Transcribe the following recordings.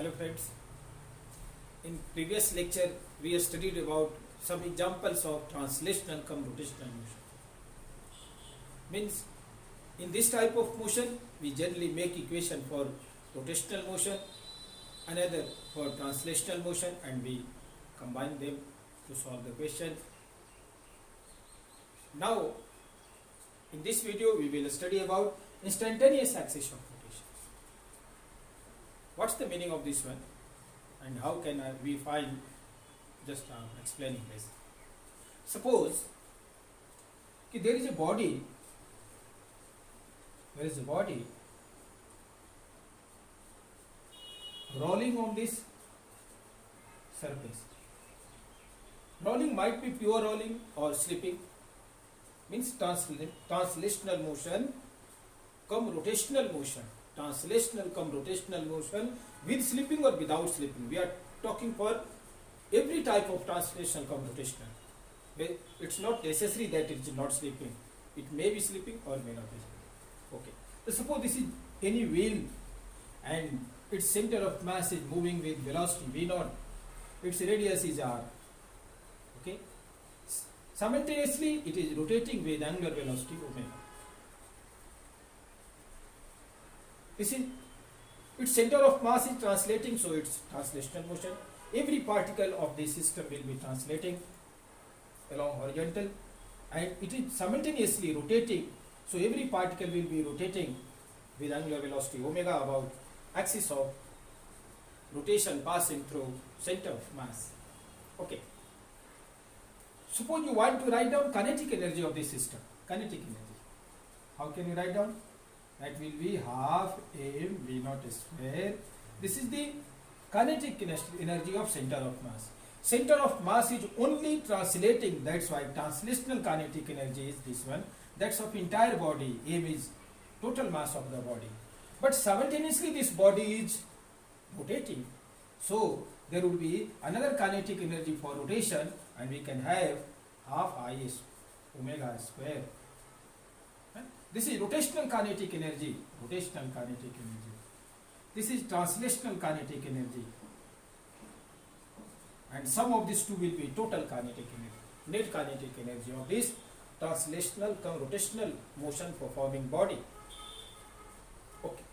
Hello friends, in previous lecture we have studied about some examples of translational cum rotational motion. Means in this type of motion we generally make equation for rotational motion, another for translational motion, and we combine them to solve the question. Now in this video we will study about instantaneous axis of rotation. What's the meaning of this one and how can we find? Just explaining this. Suppose there is a body rolling on this surface. Rolling might be pure rolling or slipping, means translational motion cum rotational motion. Translational cum rotational motion with slipping or without slipping. We are talking for every type of translational cum rotational. It's not necessary that it is not slipping. It may be slipping or may not be slipping. Okay. So suppose this is any wheel and its center of mass is moving with velocity v0. Its radius is r. Okay. Simultaneously it is rotating with angular velocity omega. You see, its center of mass is translating, so it's translational motion. Every particle of the system will be translating along horizontal, and it is simultaneously rotating, so every particle will be rotating with angular velocity omega about axis of rotation passing through center of mass. Okay. Suppose you want to write down kinetic energy of the system. Kinetic energy. How can you write down? That will be half m v0 square. This is the kinetic energy of center of mass. Center of mass is only translating, that's why translational kinetic energy is this one. That's of entire body. M is total mass of the body. But simultaneously this body is rotating. So there will be another kinetic energy for rotation, and we can have half I is omega square. This is rotational kinetic energy. Rotational kinetic energy. This is translational kinetic energy. And sum of these two will be total kinetic energy. Net kinetic energy of this translational cum rotational motion performing body. Okay.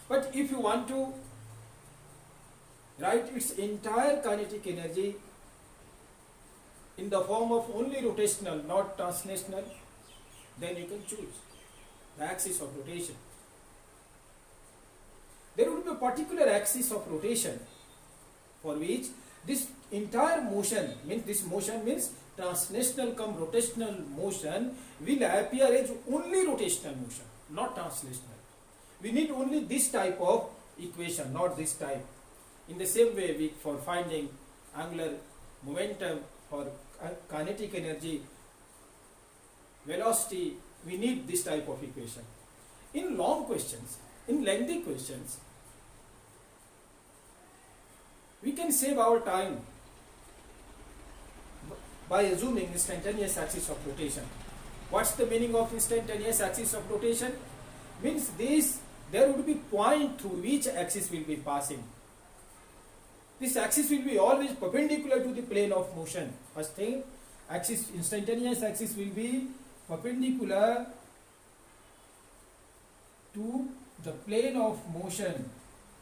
But if you want to write its entire kinetic energy in the form of only rotational, not translational, then you can choose the axis of rotation. There will be a particular axis of rotation for which this entire motion means translational cum rotational motion will appear as only rotational motion, not translational. We need only this type of equation, not this type. In the same way, for finding angular momentum, for kinetic energy, velocity, we need this type of equation. In long questions, in lengthy questions, we can save our time by assuming instantaneous axis of rotation. What's the meaning of instantaneous axis of rotation? Means there would be point through which axis will be passing. This axis will be always perpendicular to the plane of motion. First thing, instantaneous axis will be perpendicular to the plane of motion.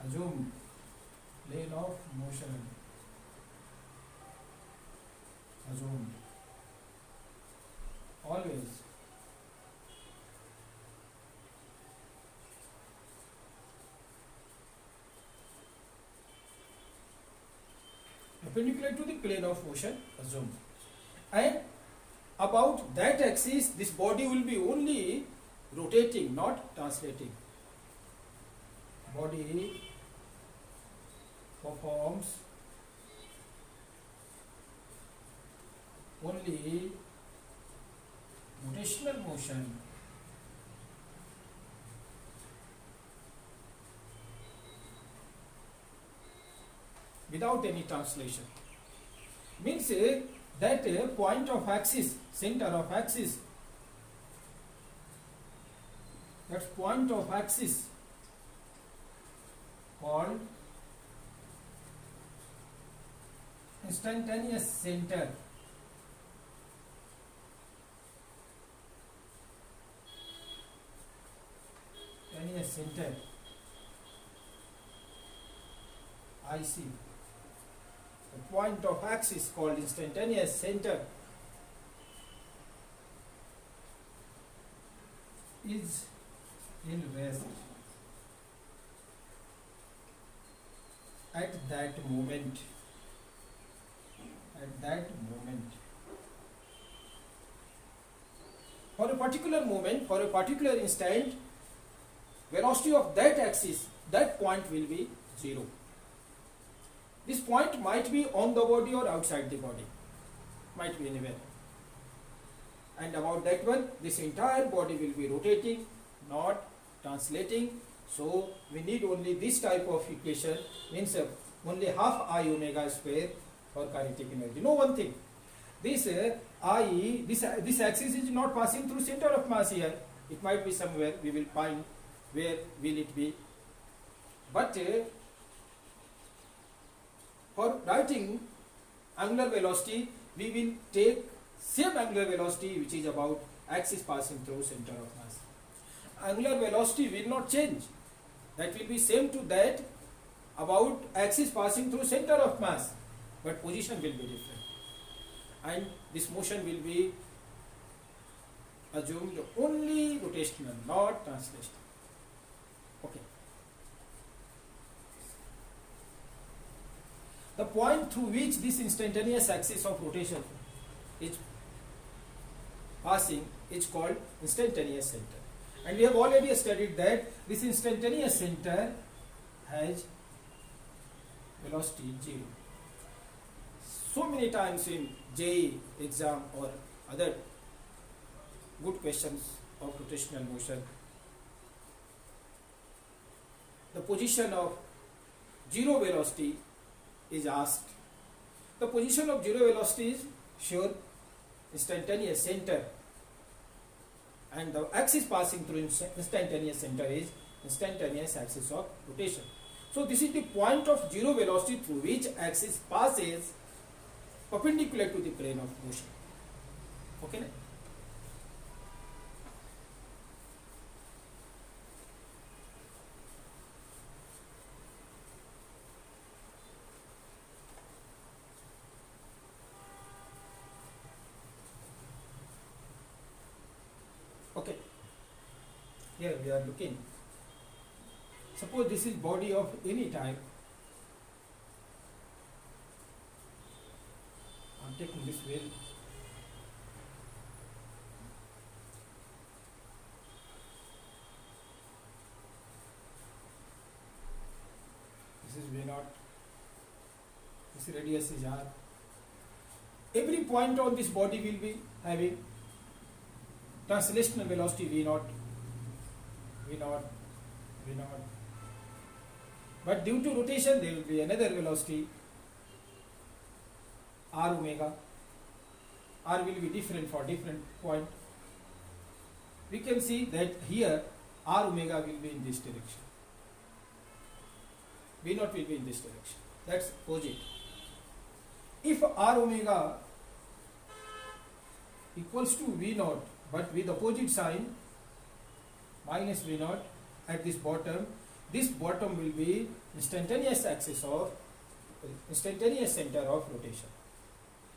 Assume plane of motion. Assume always perpendicular to the plane of motion, assume. And about that axis, this body will be only rotating, not translating. Body performs only rotational motion without any translation. Means that point of axis, center of axis, that's point of axis called instantaneous center IC, the point of axis called instantaneous center is in rest at that moment. For a particular moment, for a particular instant, velocity of that axis, that point will be 0. This point might be on the body or outside the body, might be anywhere. And about that one, this entire body will be rotating, not translating. So we need only this type of equation, means only half I omega square for kinetic energy. Know one thing, this this axis is not passing through center of mass here. It might be somewhere, we will find where will it be. But for writing angular velocity, we will take same angular velocity which is about axis passing through center of mass. Angular velocity will not change. That will be same to that about axis passing through center of mass, but position will be different. And this motion will be assumed only rotational, not translational. Okay. The point through which this instantaneous axis of rotation is passing is called instantaneous center. And we have already studied that this instantaneous center has velocity 0. So many times in JEE exam or other good questions of rotational motion, the position of 0 velocity is asked. The position of 0 velocity is sure instantaneous center, and the axis passing through instantaneous center is instantaneous axis of rotation. So this is the point of 0 velocity through which axis passes perpendicular to the plane of motion. Okay? Okay. Here we are looking. Suppose this is body of any type. I am taking this wheel. This is V0. This radius is R. Every point on this body will be having translational velocity V0, V0, V0. But due to rotation, there will be another velocity R omega. R will be different for different point. We can see that here R omega will be in this direction. V0 will be in this direction. That's opposite. If R omega equals to V0 but with opposite sign minus V0 at this bottom will be instantaneous axis of instantaneous center of rotation.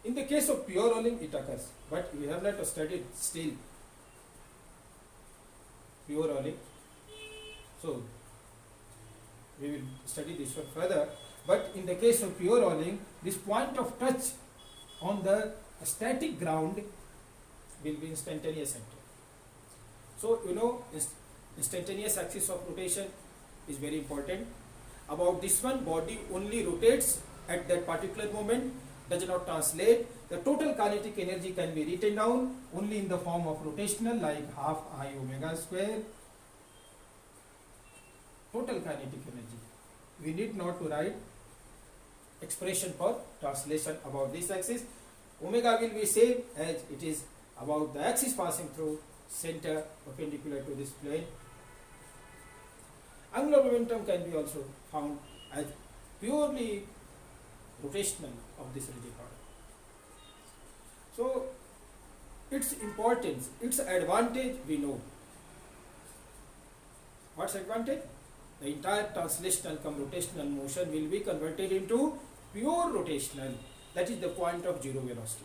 In the case of pure rolling it occurs, but we have not studied still pure rolling, so we will study this one further. But in the case of pure rolling, this point of touch on the static ground will be instantaneous center. So you know instantaneous axis of rotation is very important. About this one, body only rotates at that particular moment, does not translate. The total kinetic energy can be written down only in the form of rotational, like half I omega square. Total kinetic energy. We need not to write expression for translation about this axis. Omega will be same as it is about the axis passing through center perpendicular to this plane. Angular momentum can be also found as purely rotational of this rigid body. So its importance, its advantage we know. What's advantage? The entire translational cum rotational motion will be converted into pure rotational. That is the point of zero velocity.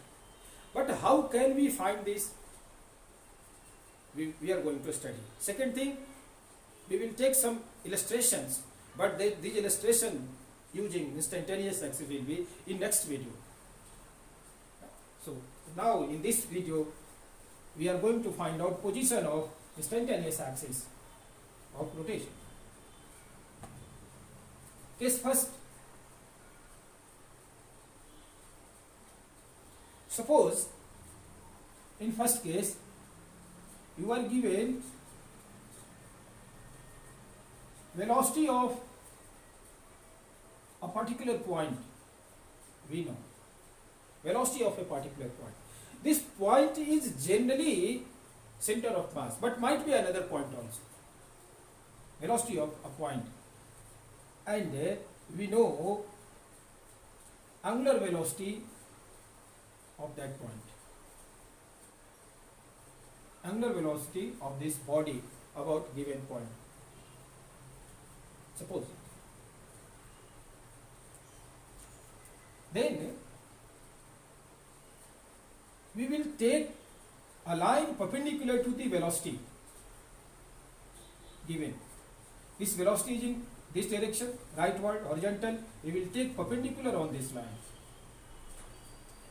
But how can we find this? We are going to study. Second thing, we will take some illustrations, but these illustrations using instantaneous axis will be in next video. So now in this video, we are going to find out position of instantaneous axis of rotation. Case first. Suppose in first case you are given velocity of a particular point. We know velocity of a particular point. This point is generally center of mass, but might be another point also. Velocity of a point, and we know angular velocity of that point. Angular velocity of this body about given point. Suppose. Then we will take a line perpendicular to the velocity given. This velocity is in this direction, rightward, horizontal. We will take perpendicular on this line.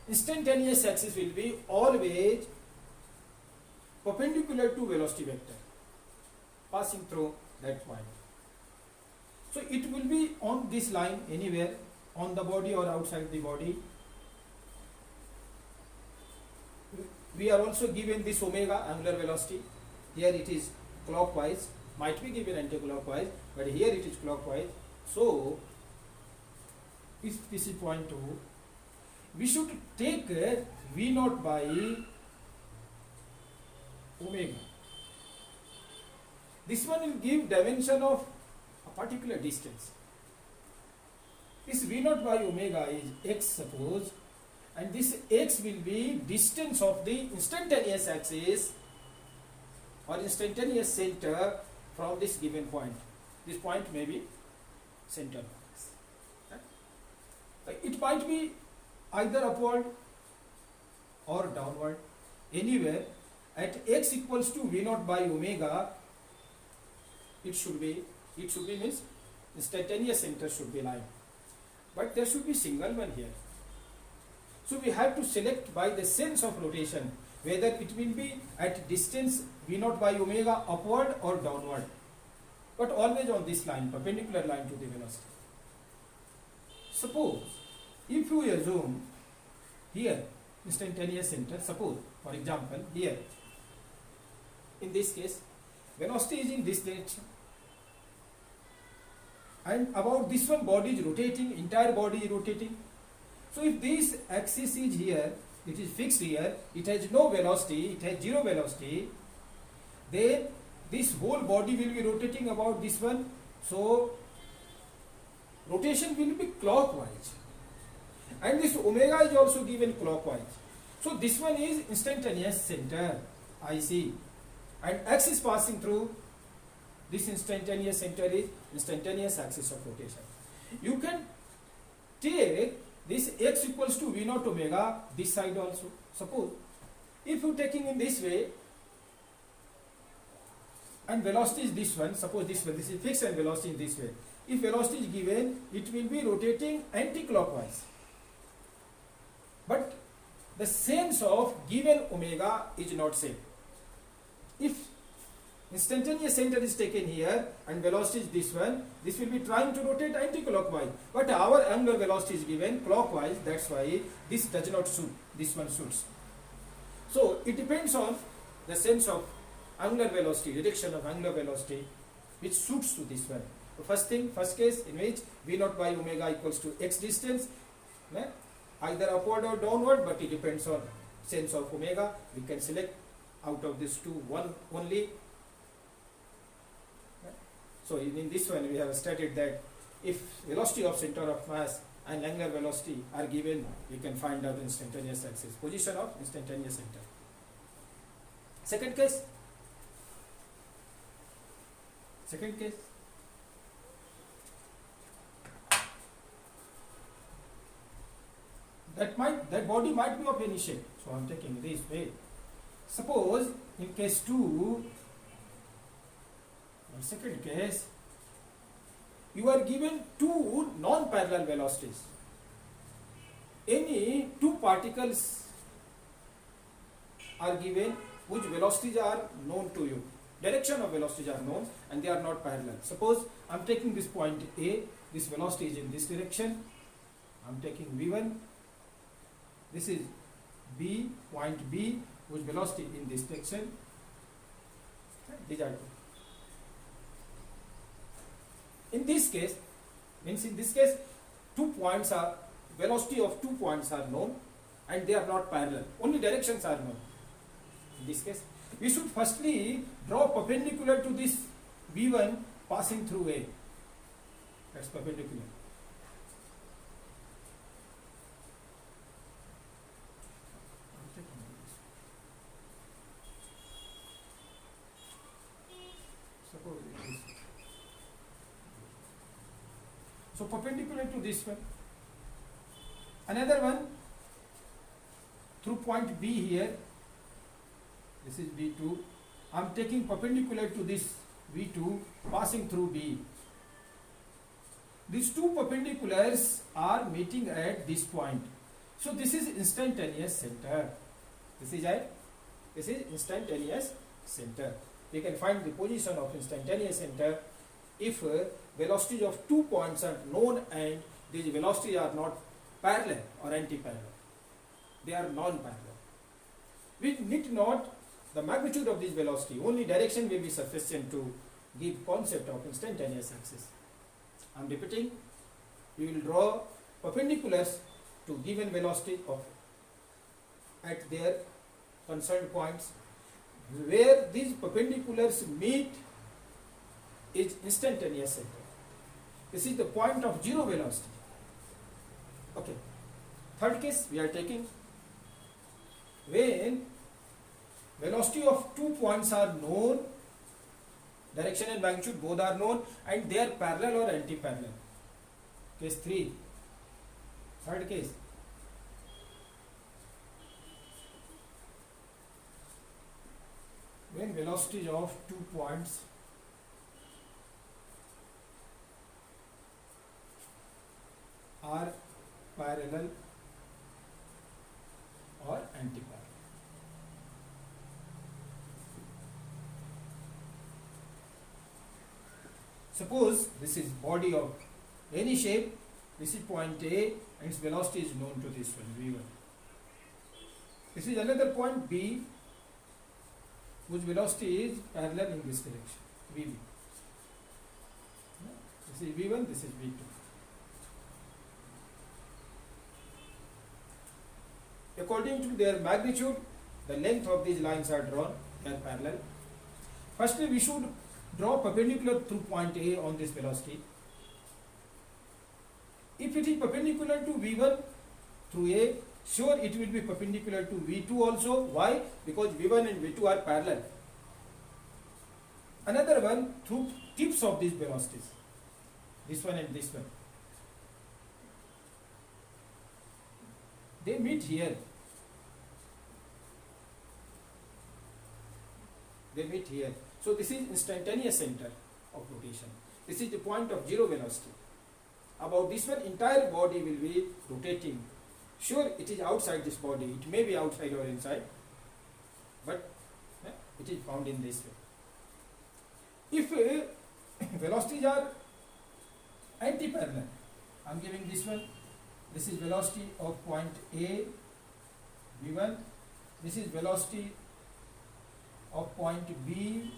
Instantaneous axis will be always perpendicular to velocity vector passing through that point. So it will be on this line anywhere, on the body or outside the body. We are also given this omega, angular velocity. Here it is clockwise, might be given anti-clockwise, but here it is clockwise. So if this is point 2, we should take V naught by omega. This one will give dimension of a particular distance. This V naught by omega is x, suppose, and this x will be distance of the instantaneous axis or instantaneous center from this given point. This point may be center. It might be either upward or downward, anywhere. At x equals to V naught by omega, it should be means instantaneous center should be line, but there should be single one here. So we have to select by the sense of rotation whether it will be at distance V naught by omega upward or downward, but always on this line, perpendicular line to the velocity. Suppose if you assume here instantaneous center, suppose for example here, in this case velocity is in this direction, and about this one body is rotating, entire body is rotating. So if this axis is here, it is fixed here, it has no velocity, it has zero velocity, then this whole body will be rotating about this one. So rotation will be clockwise, and this omega is also given clockwise. So this one is instantaneous center, IC, and x is passing through this instantaneous center is instantaneous axis of rotation. You can take this x equals to V naught omega this side also. Suppose if you taking in this way and velocity is this one, suppose this one, this is fixed and velocity is this way. If velocity is given, it will be rotating anti-clockwise. But the sense of given omega is not same. If instantaneous center is taken here and velocity is this one, this will be trying to rotate anti-clockwise, but our angular velocity is given clockwise, that's why this does not suit, this one suits. So it depends on the sense of angular velocity, direction of angular velocity, which suits to this one. The first case in which V naught by omega equals to x distance, either upward or downward, but it depends on sense of omega. We can select out of this two one only. So in this one we have stated that if velocity of center of mass and angular velocity are given, we can find out instantaneous axis, position of instantaneous center. Second case. Second case. That body might be of any shape. So I am taking this way. Suppose in case 2, or second case, you are given two non-parallel velocities. Any two particles are given whose velocities are known to you. Direction of velocities are known and they are not parallel. Suppose I am taking this point A, this velocity is in this direction. I am taking V1. This is B, point B, whose velocity in this direction. These are two. In this case, velocity of 2 points are known and they are not parallel. Only directions are known. In this case, we should firstly draw perpendicular to this V1 passing through A. That's perpendicular. Suppose it is. So perpendicular to this one. Another one through point B here. This is B2. I am taking perpendicular to this V2 passing through B. These two perpendiculars are meeting at this point. So this is instantaneous center. This is instantaneous center. We can find the position of instantaneous center if velocities of 2 points are known and these velocities are not parallel or anti-parallel. They are non-parallel. We need not the magnitude of this velocity. Only direction will be sufficient to give concept of instantaneous axis. I am repeating. We will draw perpendiculars to given velocity of at their concerned points. Where these perpendiculars meet is instantaneous center. This is the point of zero velocity. Okay. Third case we are taking when velocity of 2 points are known, direction and magnitude both are known and they are parallel or anti-parallel. Case 3. Third case. When velocities of 2 points are parallel or anti-parallel. Suppose this is body of any shape, this is point A and its velocity is known to this one, V1. This is another point B whose velocity is parallel in this direction, VB. This is V1, this is V2. According to their magnitude, the length of these lines are drawn, they are parallel. Firstly, we should draw perpendicular through point A on this velocity. If it is perpendicular to V1 through A, sure it will be perpendicular to V2 also. Why? Because V1 and V2 are parallel. Another one through tips of these velocities, this one and this one. They meet here. They meet here. So this is instantaneous center of rotation. This is the point of zero velocity. About this one, entire body will be rotating. Sure, it is outside this body. It may be outside or inside, but it is found in this way. If velocities are anti-parallel, I am giving this one. This is velocity of point A, V1. This is velocity of point B.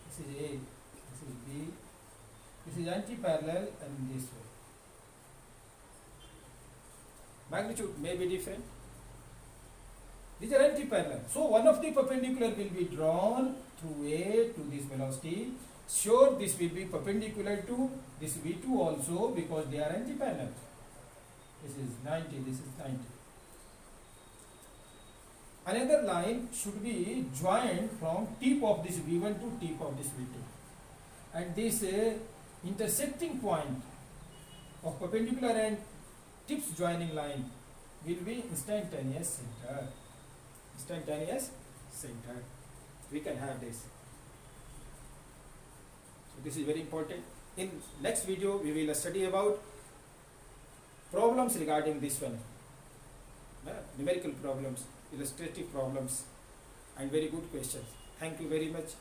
This is A, this is B. This is anti-parallel and this way. Magnitude may be different. These are anti-parallel. So one of the perpendicular will be drawn through A to this velocity sure this will be perpendicular to this V2 also, because they are antiparallel. This is 90, this is 90. Another line should be joined from tip of this V1 to tip of this V2. And this intersecting point of perpendicular and tips joining line will be instantaneous center. Instantaneous center. We can have this. So this is very important. In next video, we will study about problems regarding this one. Numerical problems, illustrative problems, and very good questions. Thank you very much.